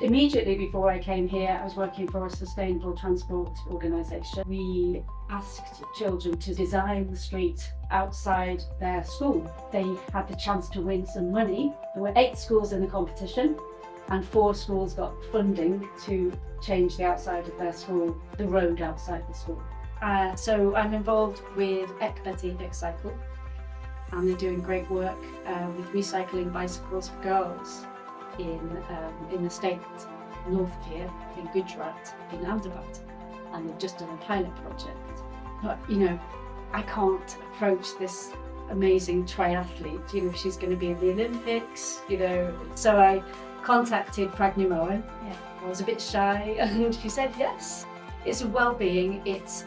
Immediately before I came here, I was working for a sustainable transport organisation. We asked children to design the street outside their school. They had the chance to win some money. There were 8 schools in the competition and 4 schools got funding to change the outside of their school, the road outside the school. So I'm involved with Beti Ek Cycle, and they're doing great work with recycling bicycles for girls in the state north of here, in Gujarat, in Ahmedabad, and they've just done a pilot project. But I can't approach this amazing triathlete. She's going to be in the Olympics. So I contacted Pragnya Mohan. I was a bit shy, and she said yes. It's well-being. It's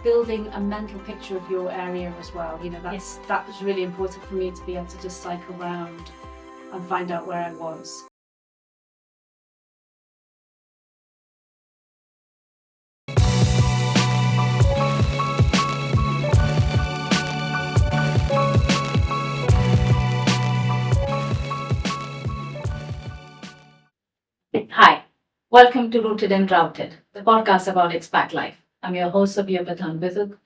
building a mental picture of your area as well. That was really important for me, to be able to just cycle around and find out where I was. Hi, welcome to Rooted and Routed, the podcast about expat life. I'm your host, Sabir Pathan,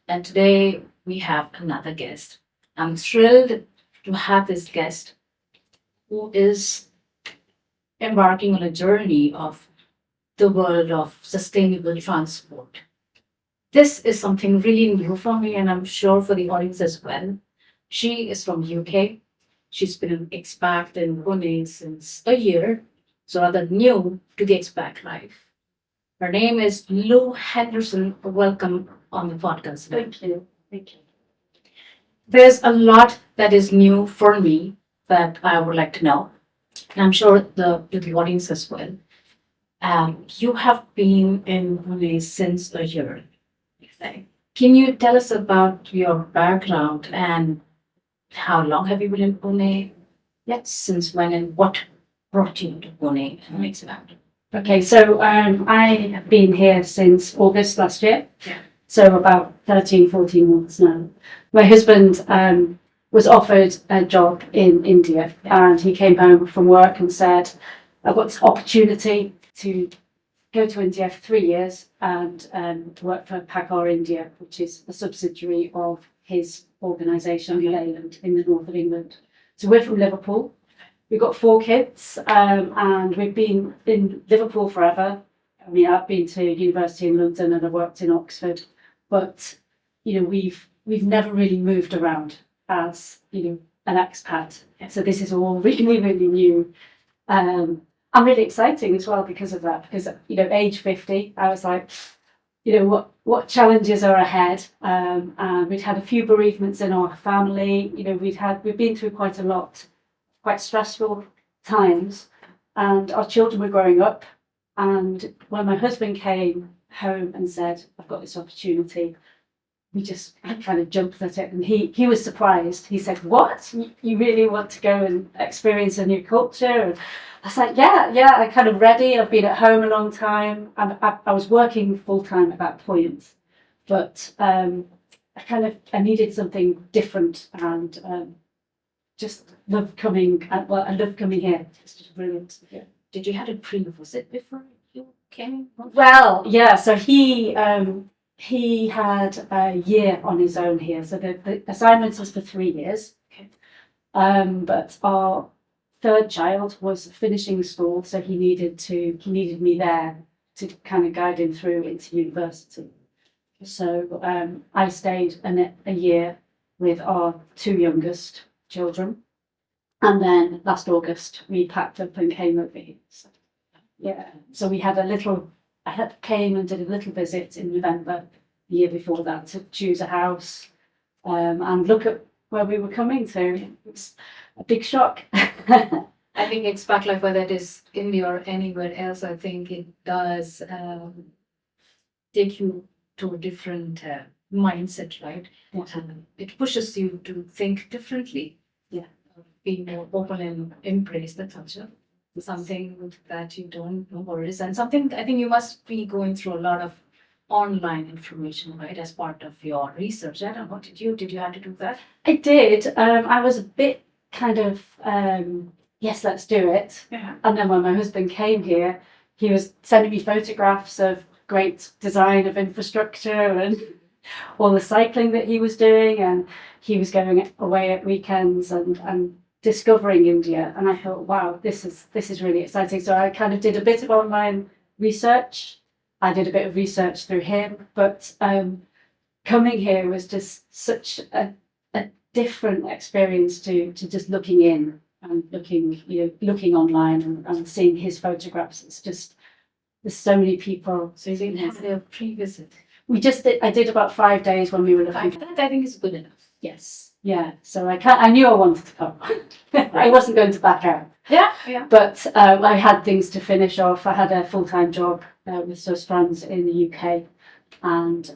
and today we have another guest. I'm thrilled to have this guest who is embarking on a journey of the world of sustainable transport. This is something really new for me, and I'm sure for the audience as well. She is from UK. She's been an expat in Pune since a year, so rather new to the expat life. Her name is Lou Henderson. Welcome on the podcast. Thank you. There's a lot that is new for me that I would like to know, and I'm sure the audience as well. You have been in Pune since a year. Can you tell us about your background and how long have you been in Pune? Since when, and what brought you to Pune and Expat? Okay, so I have been here since August last year. So about 13, 14 months now. My husband was offered a job in India, and he came home from work and said, I've got this opportunity to go to India for 3 years and work for Pakar India, which is a subsidiary of his organisation in the north of England. So we're from Liverpool. We've got 4 kids, and we've been in Liverpool forever. I mean, I've been to university in London and I've worked in Oxford, but we've never really moved around as an expat. So this is all really, really new. And really exciting as well because of that. Because age 50, I was like, what challenges are ahead? And we'd had a few bereavements in our family. We've been through quite a lot. Quite stressful times, and our children were growing up. And when my husband came home and said, I've got this opportunity, I kind of jumped at it, and he was surprised. He said, what? You really want to go and experience a new culture? And I was like, yeah, I'm kind of ready. I've been at home a long time. I was working full time at that point, but I needed something different, and just love coming. I love coming here. It's just brilliant. Yeah. Did you have a prerequisite before you came? Well, yeah. So he had a year on his own here. So the assignment was for 3 years. Okay. But our 3rd child was finishing school, so he needed me there to kind of guide him through into university. So I stayed a year with our 2 youngest children, and then last August we packed up and came over here. So we had came and did a little visit in November the year before that to choose a house and look at where we were coming to. It was a big shock. I think expat life, whether it is India or anywhere else, I think it does take you to a different mindset, right? It pushes you to think differently. Be more open and embrace the culture. Something that you don't know what it is, and something I think you must be going through a lot of online information, right, as part of your research. I don't know, did you have to do that? I did. I was a bit kind of yes, let's do it. Yeah. And then when my husband came here, he was sending me photographs of great design of infrastructure and all the cycling that he was doing, and he was going away at weekends and discovering India. And I thought, wow, this is really exciting. So I kind of did a bit of online research. I did a bit of research through him, but coming here was just such a different experience to just looking in and looking online and seeing his photographs. It's just, there's so many people. So you had a pre-visit. I did about 5 days when we were looking. That I think is good enough. Yes. Yeah. So I knew I wanted to come. I wasn't going to back out. Yeah. But I had things to finish off. I had a full-time job with Sustrans in the UK, and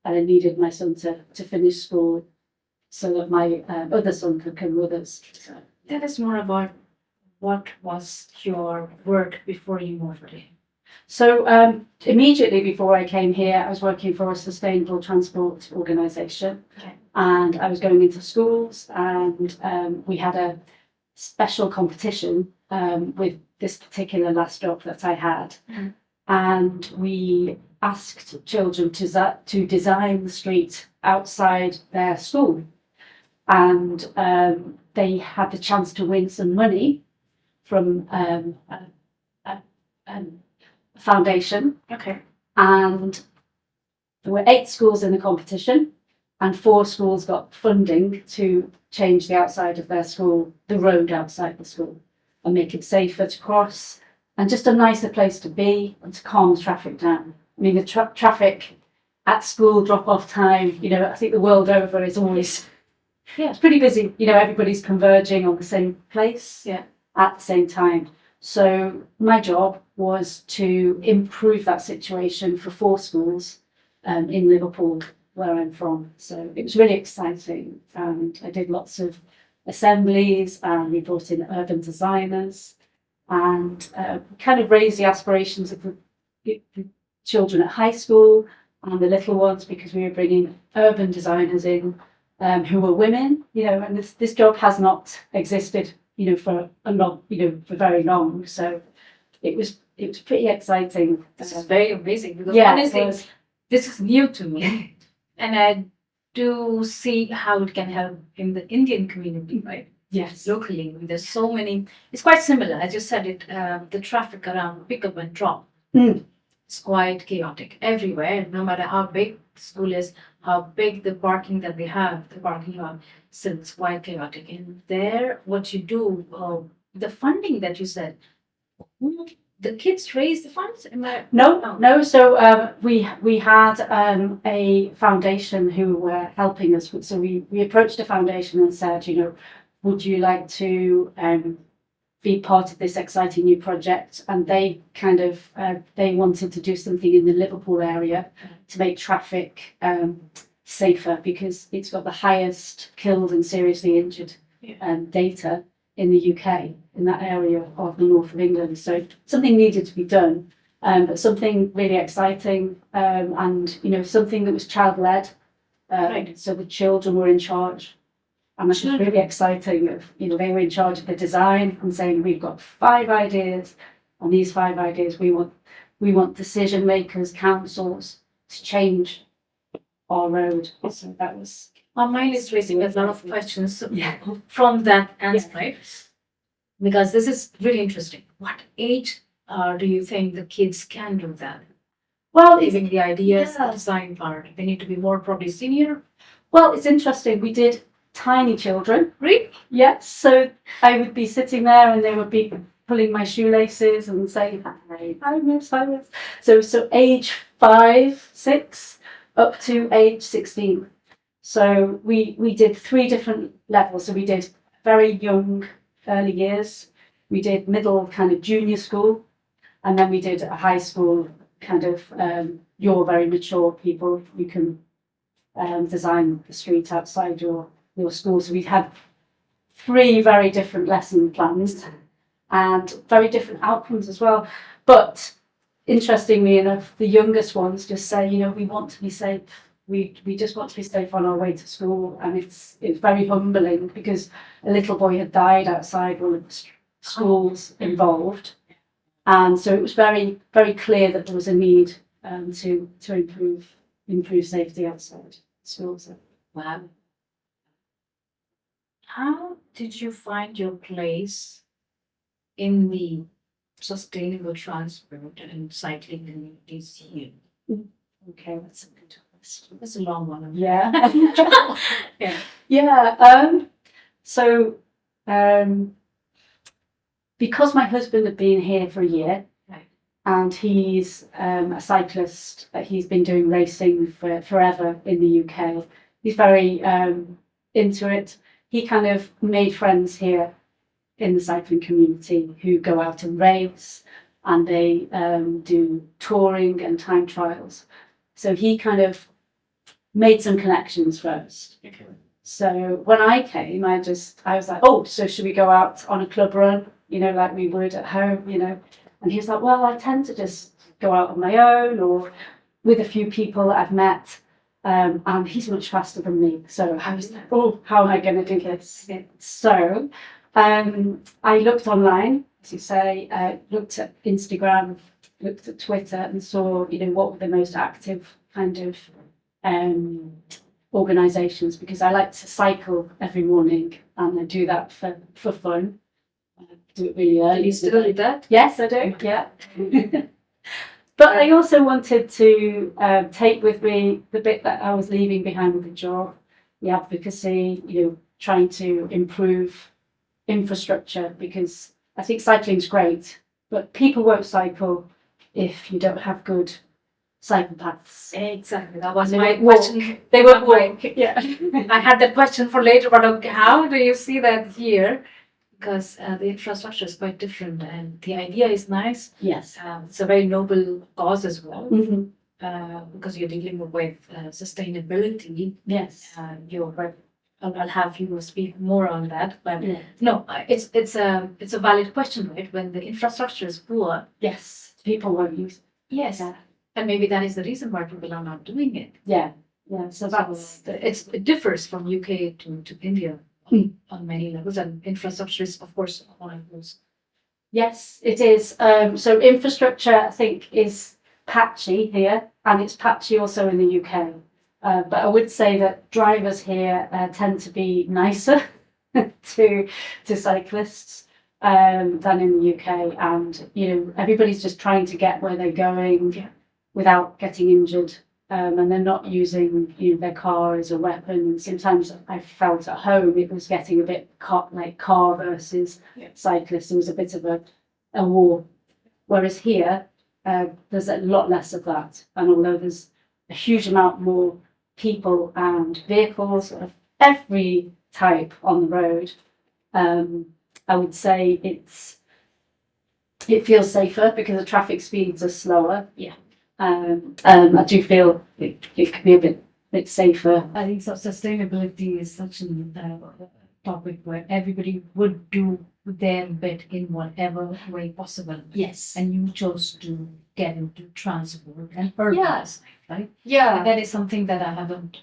I needed my son to finish school so that my other son could come with us. So. Tell us more about what was your work before you moved here. So immediately before I came here, I was working for a sustainable transport organisation, and I was going into schools, and we had a special competition with this particular last job that I had, and we asked children to design the street outside their school, and they had the chance to win some money from a foundation. Okay. And there were 8 schools in the competition, and 4 schools got funding to change the outside of their school, the road outside the school, and make it safer to cross and just a nicer place to be and to calm the traffic down. I mean, the traffic at school drop-off time, I think the world over is always, it's pretty busy. Everybody's converging on the same place at the same time. So my job was to improve that situation for 4 schools in Liverpool, where I'm from. So it was really exciting, and I did lots of assemblies, and we brought in urban designers, and kind of raised the aspirations of the children at high school and the little ones, because we were bringing urban designers in who were women, and this job has not existed for a long, for very long. So it was pretty exciting. This is very amazing, because Yeah, honestly, this is new to me, and I do see how it can help in the Indian community, right? Yes. Locally, there's so many. It's quite similar, as you said. The traffic around pickup and drop. It's quite chaotic everywhere. No matter how big the school is, how big the parking that we have, the parking lot, still it's quite chaotic. And there, what you do, the funding that you said, the kids raise the funds. No. So we had a foundation who were helping us. So we approached a foundation and said, would you like to be part of this exciting new project? And they kind of they wanted to do something in the Liverpool area to make traffic safer, because it's got the highest killed and seriously injured data in the UK, in that area of the north of England. So something needed to be done, but something really exciting, and something that was child-led. So the children were in charge. And this was really exciting. They were in charge of the design and saying, we've got 5 ideas, and these 5 ideas we want decision makers, councils to change our road. So that was. My mind is racing with a lot of questions from that answer, right? Because this is really interesting. What age do you think the kids can do that? Well, even the ideas, the design part, they need to be more probably senior. Well, it's interesting. We did tiny children. Really? Yes. So I would be sitting there, and they would be pulling my shoelaces and saying, "Hi, miss, hi, miss." So age 5, 6, up to age 16. So we did 3 different levels. So we did very young, early years. We did middle, kind of junior school, and then we did a high school kind of. You're very mature people. You can design the street outside your school. So we had 3 very different lesson plans and very different outcomes as well. But interestingly enough, the youngest ones just say, we want to be safe. we just want to be safe on our way to school, and it's very humbling because a little boy had died outside one of the schools involved, and so it was very clear that there was a need to improve safety outside schools. Wow. How did you find your place in the sustainable transport and cycling communities here? Okay, that's a good question. That's a long one. Yeah. Yeah. Yeah. So because my husband had been here for a year, Right. and he's a cyclist, he's been doing racing for forever in the UK. He's very into it. He kind of made friends here in the cycling community who go out and race, and they do touring and time trials. So he kind of made some connections first. Okay. So when I came, I was like, oh, so should we go out on a club run, like we would at home, And he was like, well, I tend to just go out on my own or with a few people that I've met. And he's much faster than me. So I was like, oh, how am I going to do this? So I looked online, as you say, looked at Instagram, looked at Twitter, and saw, what were the most active kind of organisations, because I like to cycle every morning, and I do that for fun. I do it really early. Do you still do that? Yes, I do. Yeah. But I also wanted to take with me the bit that I was leaving behind with the job, the advocacy, trying to improve infrastructure, because I think cycling's great, but people won't cycle if you don't have good cycle paths. Exactly. That was They my won't walk. question. They won't walk. Yeah. I had that question for later, but okay, how do you see that here? Because the infrastructure is quite different, and the idea is nice. Yes. It's a very noble cause as well, Mm-hmm. because you're dealing with sustainability. Yes. I'll have you speak more on that. But Yeah. no, it's a valid question, right? When the infrastructure is poor, Yes. People won't use it. yes, Yeah. and maybe that is the reason why people are not doing it. Yeah. Yeah. So that's It differs from UK to India on many levels, and infrastructure is of course one of those. yes, it is. So infrastructure, I think, is patchy here, and it's patchy also in the UK. But I would say that drivers here tend to be nicer to cyclists than in the UK, and everybody's just trying to get where they're going without getting injured, and they're not using their car as a weapon. And sometimes I felt at home it was getting a bit like car versus cyclists. There was a bit of a war, whereas here there's a lot less of that. And although there's a huge amount more people and vehicles of every type on the road, I would say it feels safer because the traffic speeds are slower. Yeah. I do feel it could be a bit safer. I think so. Sustainability is such a topic where everybody would do their bit in whatever way possible. Yes. And you chose to get into transport and urban, Yes. right? Yeah. And that is something that I haven't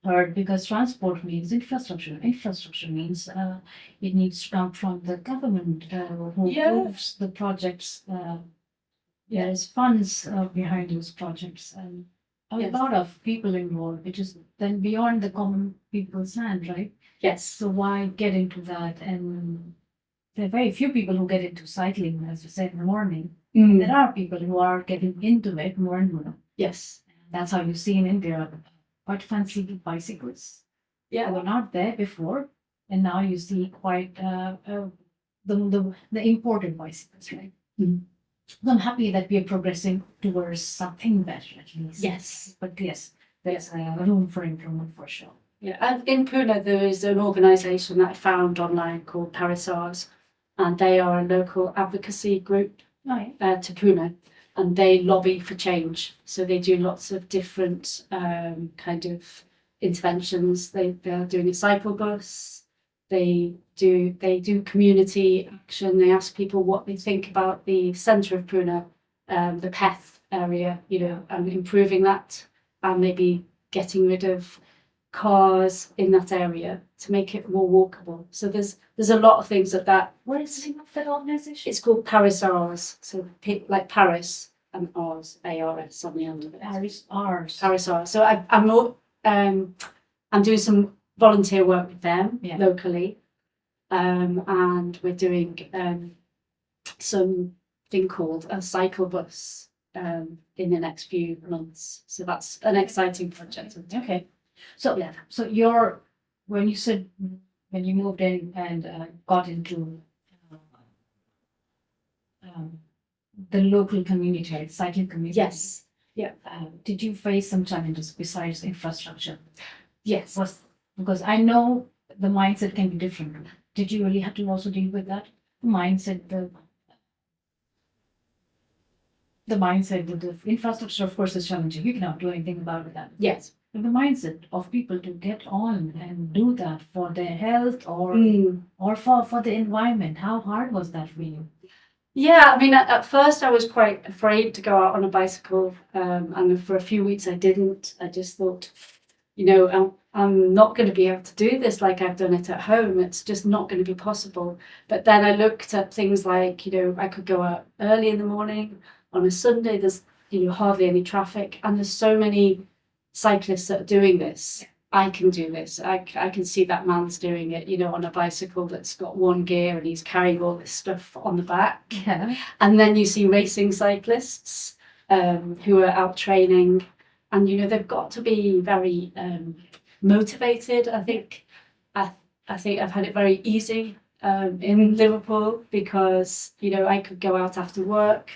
heard, because transport means infrastructure. Infrastructure means it needs to come from the government who approves the projects. There is funds behind those projects, and a lot of people involved, which is then beyond the common people's hand, right? Yes. So why get into that? And there are very few people who get into cycling, as you said, in the morning. There are people who are getting into it more and more. Yes. That's how you see in India quite fancy bicyclists. Yeah. They were not there before, and now you see quite the imported bicycles, right? So I'm happy that we are progressing towards something better, at least. Yes. But yes, there's room for improvement for sure. Yeah, and in Pune there is an organisation that I found online called Parisars, and they are a local advocacy group to Pune, and they lobby for change. So they do lots of different kind of interventions. They are doing a cycle bus. They do community action. They ask people what they think about the centre of Pune, the Peth area, and improving that, and maybe getting rid of cars in that area to make it more walkable. So there's a lot of things that What is the name of that organization? it's called Parisars. So like Paris and Ars, ARS on the end of it. Paris Ars. Parisar. So I'm doing some volunteer work with them Yeah. locally, and we're doing something called a cycle bus in the next few months. So that's an exciting project. Okay. So Yeah. So when you said when you moved in and got into the local community, right, cycling community. Yes. Yeah. Did you face some challenges besides infrastructure? Yes. Because I know the mindset can be different. Did you really have to also deal with that? The mindset, the infrastructure, of course, is challenging. You cannot do anything about that. Yes. But the mindset of people to get on and do that for their health or for the environment, how hard was that for you? Yeah, I mean, at first I was quite afraid to go out on a bicycle, and for a few weeks I didn't. I just thought, I'm not going to be able to do this like I've done it at home. It's just not going to be possible. But then I looked at things like, I could go out early in the morning on a Sunday. There's, hardly any traffic, and there's so many cyclists that are doing this. I can do this. I can see that man's doing it, on a bicycle that's got one gear and he's carrying all this stuff on the back. Yeah. And then you see racing cyclists who are out training, and they've got to be very motivated. I think I've had it very easy in Liverpool because I could go out after work.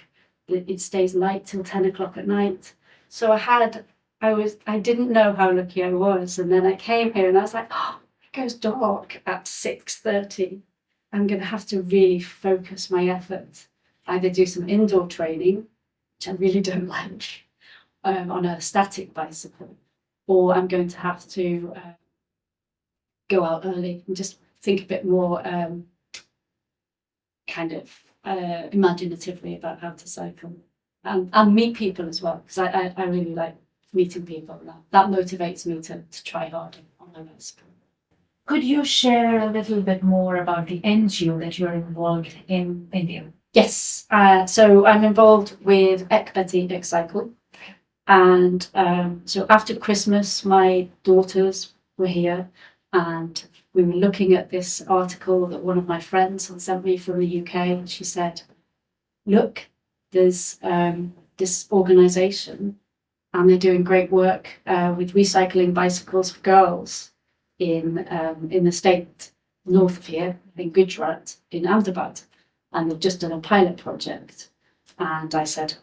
It stays light till 10 o'clock at night. So I didn't know how lucky I was, and then I came here and I was like, it goes dark at 6:30. I'm going to have to really focus my effort, either do some indoor training, which I really don't like, on a static bicycle, or I'm going to have to go out early and just think a bit more kind of imaginatively about how to cycle, and meet people as well, because I really like meeting people. That motivates me to try harder on my bicycle. Could you share a little bit more about the NGO that you're involved in India? Yes, so I'm involved with Beti Ek Cycle, and so after Christmas my daughters were here and we were looking at this article that one of my friends had sent me from the UK, and she said, look, there's this organisation and they're doing great work with recycling bicycles for girls in the state north of here, in Gujarat, in Ahmedabad, and they've just done a pilot project. And I said,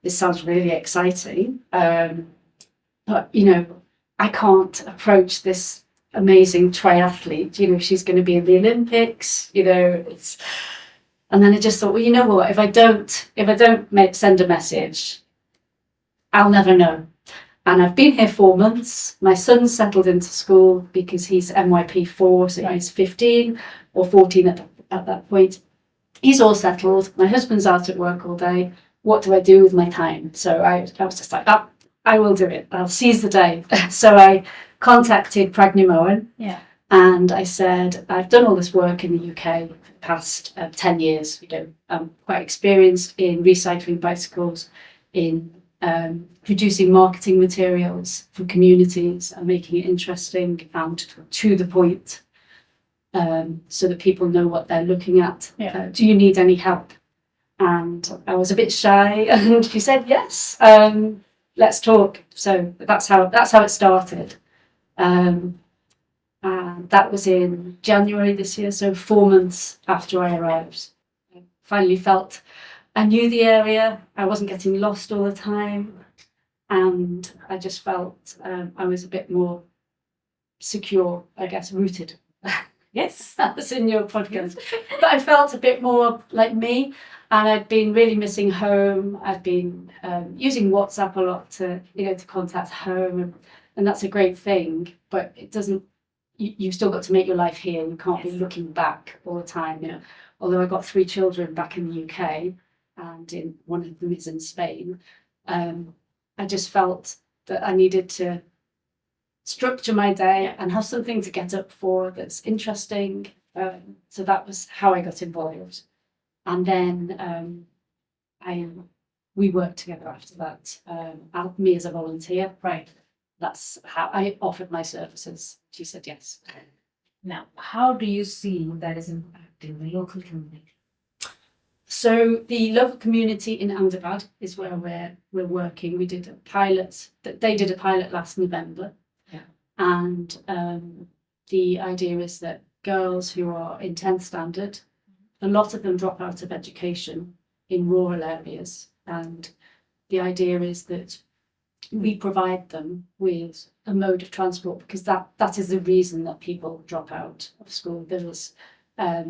this sounds really exciting, but I can't approach this amazing triathlete. She's going to be in the Olympics. And then I just thought, well, you know what? If I don't send a message, I'll never know. And I've been here 4 months. My son's settled into school because he's MYP4, so he's 15 or 14 at that point. He's all settled. My husband's out at work all day. What do I do with my time? So I was just like, I will do it. I'll seize the day. So I contacted Pragnya Mohan. Yeah. And I said, I've done all this work in the UK for the past 10 years. I'm quite experienced in recycling bicycles, in producing marketing materials for communities and making it interesting and to the point, so that people know what they're looking at. Yeah. Do you need any help? And I was a bit shy, and she said, yes, let's talk. So that's how it started. And that was in January this year, so 4 months after I arrived. I finally felt I knew the area, I wasn't getting lost all the time, and I just felt I was a bit more secure, I guess, rooted. Yes, that's in your podcast. But I felt a bit more like me, and I'd been really missing home. I'd been using WhatsApp a lot to contact home, and that's a great thing, but it doesn't. You've still got to make your life here. You can't be looking back all the time. Yeah. Although I got 3 children back in the UK, and one of them is in Spain, I just felt that I needed to structure my day and have something to get up for that's interesting. So that was how I got involved. And then we worked together after that, me as a volunteer. Right. That's how I offered my services. She said yes. Now, how do you see that is impacting the local community? So the local community in Ahmedabad is where we're working. We did a pilot. They did a pilot last November. Yeah. And the idea is that girls who are in 10th standard, a lot of them drop out of education in rural areas. And the idea is that we provide them with a mode of transport, because that is the reason that people drop out of school. There's a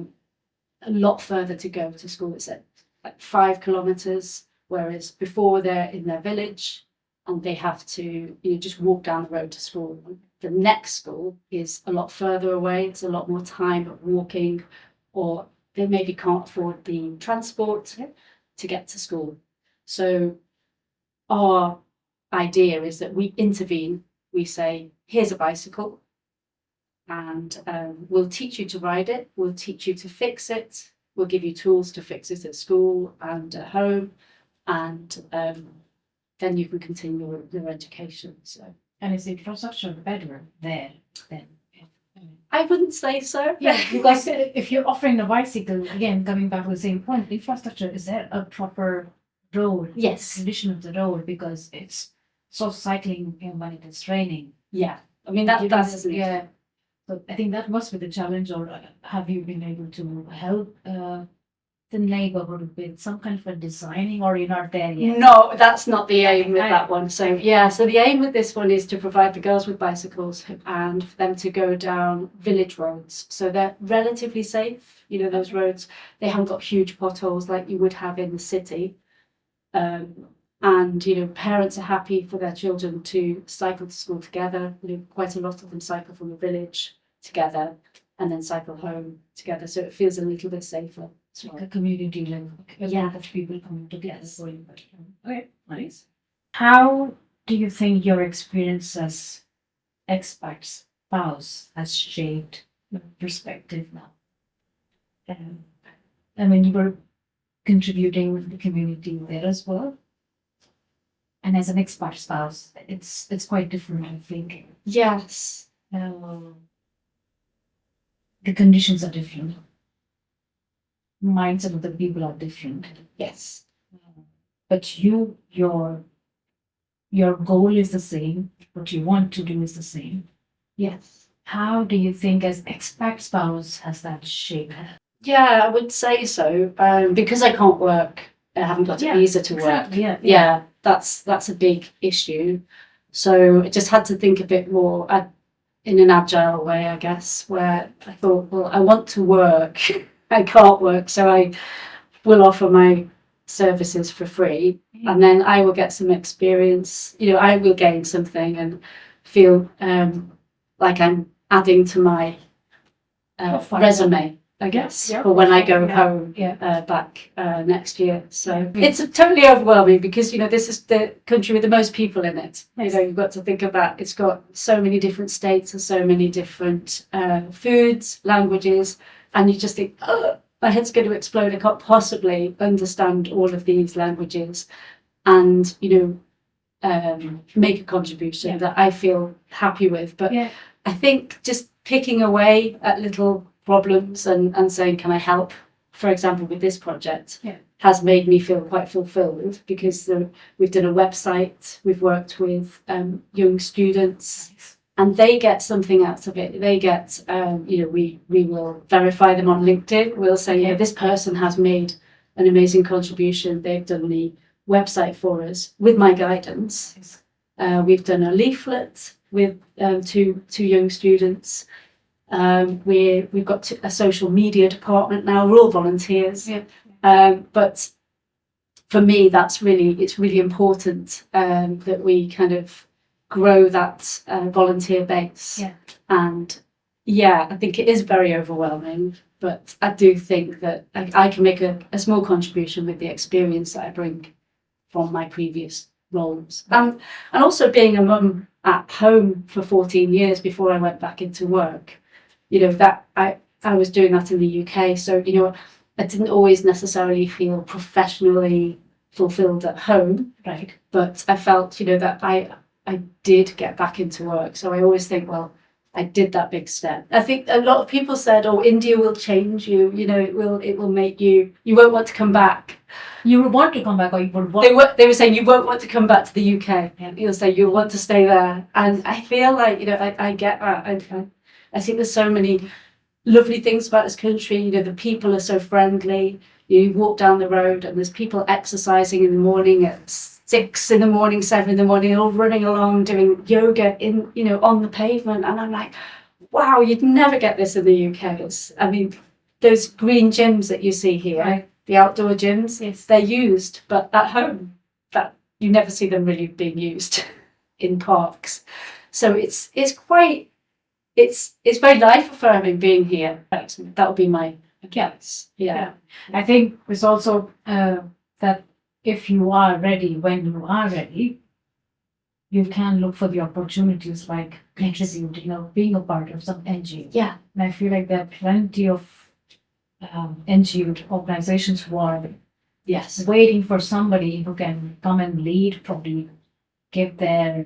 lot further to go to school. It's at like 5 kilometres, whereas before they're in their village and they have to just walk down the road to school. The next school is a lot further away. It's a lot more time walking, or they maybe can't afford the transport to get to school. So our idea is that we intervene. We say, here's a bicycle, and we'll teach you to ride it. We'll teach you to fix it. We'll give you tools to fix it at school and at home, and then you can continue with your education. So, And is the infrastructure better there than? I wouldn't say so. Yeah, because if you're offering a bicycle, again, coming back to the same point, infrastructure, is there a proper road? Yes. Condition of the road, because it's so cycling when it is raining. Yeah. I mean, that's yeah. So I think that must be the challenge. Or have you been able to help the neighborhood with some kind of a designing, or you're not there yet? No, that's not the aim with that one. So so the aim with this one is to provide the girls with bicycles and for them to go down village roads. So they're relatively safe. Those roads, they haven't got huge potholes like you would have in the city. And parents are happy for their children to cycle to school together. Quite a lot of them cycle from the village together and then cycle home together. So it feels a little bit safer. It's like a community, like a lot of people coming together. Yes. Okay, nice. How do you think your experience as expat spouse has shaped your perspective now? I mean, you were contributing with the community there as well. And as an expat spouse, it's quite different, I think. Yes. The conditions are different. Mindset of the people are different. Yes. But your goal is the same. What you want to do is the same. Yes. How do you think, as expat spouse, has that shaped? Yeah, I would say so. Because I can't work, I haven't got a visa to work. Exactly, Yeah, that's a big issue. So I just had to think a bit more in an agile way, I guess, where I thought, well, I want to work. I can't work, so I will offer my services for free, and then I will get some experience. I will gain something and feel like I'm adding to my resume, I guess, for when I go home back next year. So it's totally overwhelming because this is the country with the most people in it. You've got to think about it's got so many different states and so many different foods, languages. And you just think, oh, my head's going to explode. I can't possibly understand all of these languages and, make a contribution that I feel happy with. But I think just picking away at little problems and saying, can I help, for example, with this project, has made me feel quite fulfilled because we've done a website, we've worked with young students. And they get something out of it. They get, we will verify them on LinkedIn. We'll say, this person has made an amazing contribution. They've done the website for us with my guidance. We've done a leaflet with two young students. We've got a social media department now. We're all volunteers. But for me, it's really important that we kind of grow that volunteer base. And I think it is very overwhelming, but I do think that I can make a small contribution with the experience that I bring from my previous roles. And also being a mum at home for 14 years before I went back into work. You know, that I was doing that in the UK. So, you know, I didn't always necessarily feel professionally fulfilled at home, Right. but I felt, you know, that I did get back into work. So I always think, well, I did that big step. I think a lot of people said, "Oh, India will change you. You know, it will make you won't want to come back." You would want to come back, or you would want. They were saying you won't want to come back to the UK. Yeah. You'll say you want to stay there, and I feel like, you know, I get that. I think there's so many lovely things about this country. You know, the people are so friendly. You walk down the road and there's people exercising in the morning at 6 in the morning, 7 in the morning, all running along doing yoga in, you know, on the pavement. And I'm like, wow, you'd never get this in the UK. I mean, those green gyms that you see here, Right. the outdoor gyms, they're used, but at home, that you never see them really being used in parks. So it's quite, it's very life affirming being here. That would be my guess. Yeah. I think it's also that if you are ready, when you are ready, you can look for the opportunities like contributing or being a part of some NGO. Yeah. And I feel like there are plenty of NGO organizations who are Yes. waiting for somebody who can come and lead, probably give their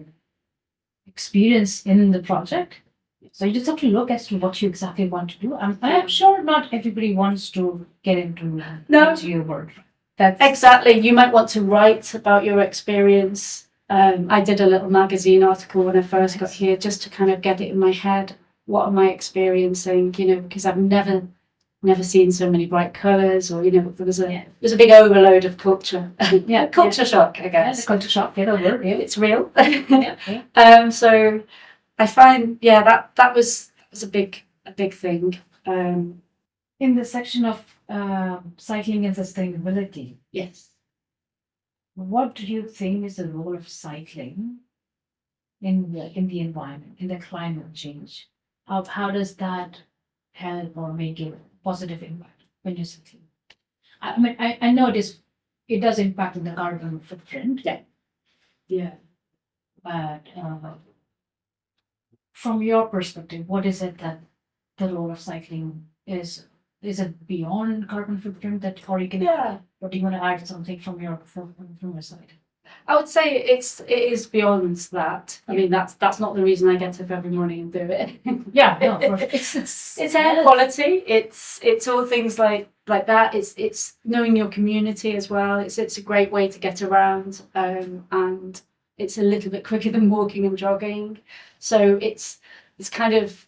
experience in the project. So you just have to look as to what you exactly want to do. I'm sure not everybody wants to get into No. NGO work. That's Exactly. You might want to write about your experience. I did a little magazine article when I first got here just to kind of get it in my head. What am I experiencing? You know, because I've never seen so many bright colours, or, you know, there's a big overload of culture. Culture shock, I guess. culture shock. Get over it. It's real. Yeah. So I find, that was a big thing. In the section of cycling and sustainability, Yes. what do you think is the role of cycling in the environment, in the climate change? How does that help or make a positive impact when you're cycling? I mean, I know it does impact the carbon footprint. Yeah. But from your perspective, what is it that the role of cycling is? Is it beyond carbon footprint that, or you can, or do you want to add something from your side? I would say it is beyond that. I mean, that's not the reason I get up every morning and do it. Yeah, no, for sure. It's air quality. It's all things like that. It's knowing your community as well. It's a great way to get around, and it's a little bit quicker than walking and jogging. So it's kind of,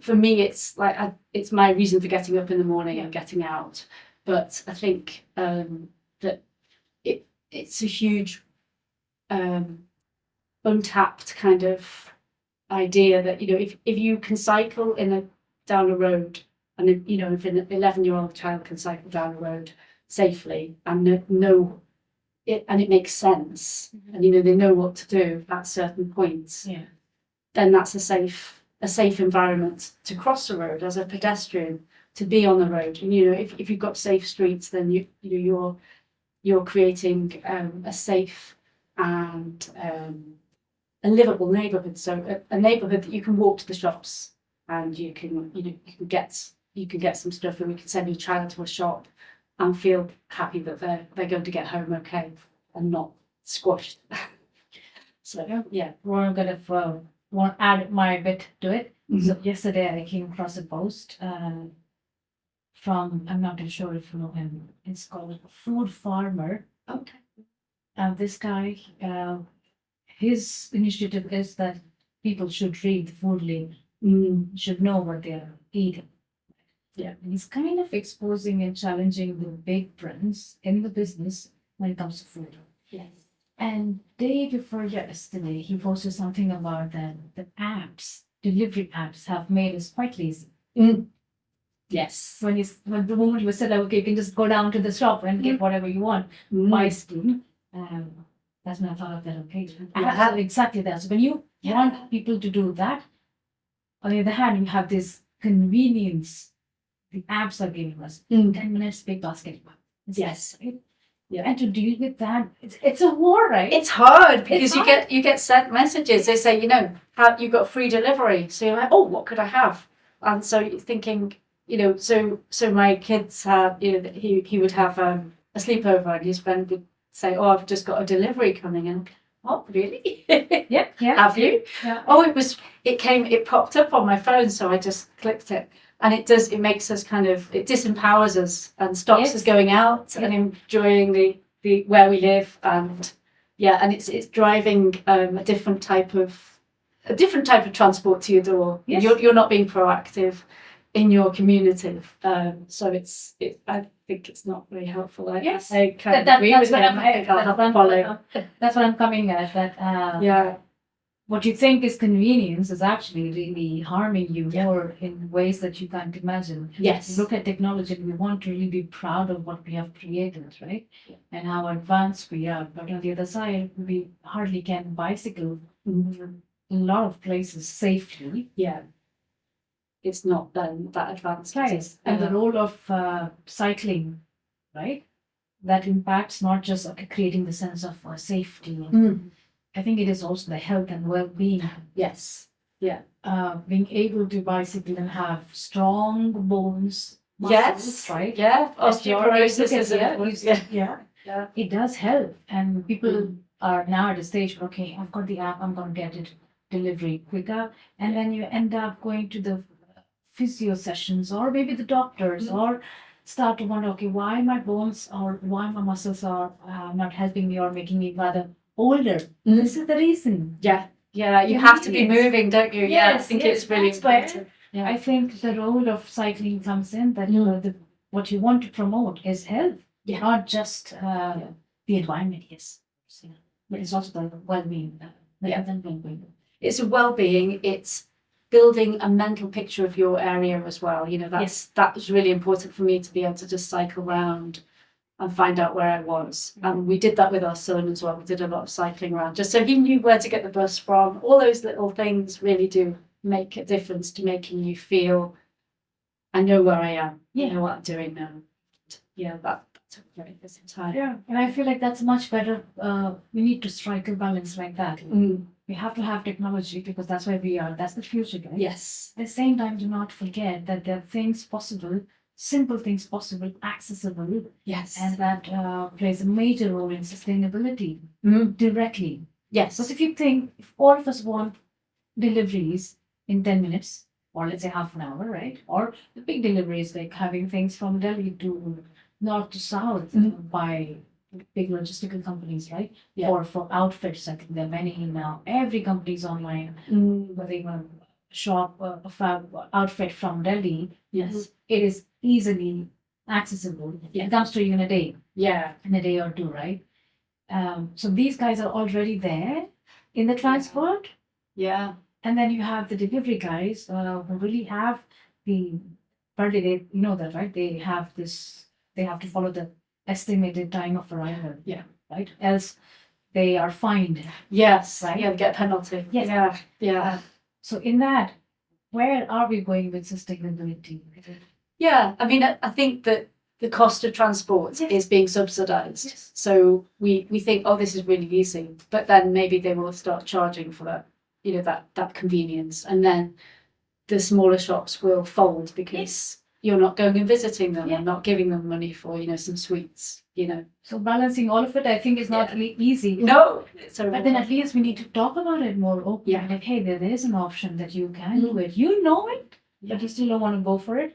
for me, it's like it's my reason for getting up in the morning and getting out. But I think that it's a huge untapped kind of idea that, you know, if you can cycle down a road, and, you know, if an 11-year-old child can cycle down a road safely and know it, and it makes sense, and, you know, they know what to do at certain points, then that's a safe environment to cross the road as a pedestrian, to be on the road. And, you know, if you've got safe streets, then you're creating a safe and a livable neighborhood. So a neighborhood that you can walk to the shops, and you can get some stuff, and we can send your child to a shop and feel happy that they're going to get home okay and not squashed. So We're gonna want to add my bit to it. So yesterday I came across a post from, I'm not too sure if you know him. It's called Food Farmer. Okay. And this guy, his initiative is that people should read the food label, should know what they're eating. Yeah. And he's kind of exposing and challenging the big brands in the business when it comes to food. Yes. And day before yesterday, he posted something about that the delivery apps have made us quite lazy. Yes. When the moment you said, okay, you can just go down to the shop and get whatever you want, buy steam. That's when I thought of that. Okay, exactly that. So when you want people to do that, on the other hand, you have this convenience the apps are giving us. 10 minutes, big basket. Yes. Right? And to deal with that, it's a war, right? It's hard because It's you get sent messages. They say, you know, you've got free delivery. So you're like, oh, what could I have? And so you're thinking, you know, so my kids had, you know, he would have a sleepover, and his friend would say, oh, I've just got a delivery coming in. Oh, really? Yeah. Have you? Yeah. Oh, it popped up on my phone, so I just clicked it. And it makes us it disempowers us and stops us going out and enjoying the where we live, and it's driving a different type of transport to your door. Yes. You're not being proactive in your community, so I think it's not very helpful. Yes. I kind of agree with him. I think I'll have to follow. That's what I'm coming at. That what you think is convenience is actually really harming you more in ways that you can't imagine. Yes. Look at technology, we want to really be proud of what we have created, right? And how advanced we are. But on the other side, we hardly can bicycle in a lot of places safely. Yeah. It's not that advanced. Right. And the role of cycling, right? That impacts not just creating the sense of safety. I think it is also the health and well-being. Yes. Yeah. Being able to bicycle and have strong bones. Muscles, Yes. right? Yeah. Osteoporosis is Yeah. It does help. And people are now at a stage, okay, I've got the app, I'm going to get it delivery quicker. And then you end up going to the physio sessions or maybe the doctors or start to wonder, okay, why my bones or why my muscles are not helping me or making me rather older. This is the reason. Yeah. You have to be moving, don't you? I think it's really important. Yeah. I think the role of cycling comes in that what you want to promote is health, not just the environment, yes. But it's also the well-being. Health and well-being. It's a well-being. It's building a mental picture of your area as well. You know, that was really important for me to be able to just cycle around and find out where I was. And we did that with our son as well. We did a lot of cycling around just so he knew where to get the bus from. All those little things really do make a difference to making you feel, I know where I am. I know what I'm doing now. That's a very busy time. Yeah, and I feel like that's much better. We need to strike a balance like that. We have to have technology because that's where we are. That's the future, guys. Yes. At the same time, do not forget that there are things possible, simple things possible, accessible. Yes. And that plays a major role in sustainability directly. Yes. Because if you think, if all of us want deliveries in 10 minutes, or let's say half an hour, right? Or the big deliveries like having things from Delhi to north to south by big logistical companies, right? Or for outfits, I think there are many now. Every company is online. Whether you want to shop a fab outfit from Delhi, Yes. it is easily accessible. It comes to you in a day. In a day or two, right? So these guys are already there in the transport. And then you have the delivery guys who really have probably they know that, right? They have to follow the estimated time of arrival. Right? Else they are fined. Yes. Right? Yeah, get a penalty. Yes. Yeah. So in that, where are we going with sustainability? Yeah. I mean, I think that the cost of transport is being subsidized. Yes. So we think, oh, this is really easy. But then maybe they will start charging for that, you know, that convenience. And then the smaller shops will fold because you're not going and visiting them and not giving them money for, you know, some sweets, you know. So balancing all of it, I think, is not really easy. No. But then at least we need to talk about it more openly. Like, hey, there is an option that you can do it. You know it, but you still don't want to go for it.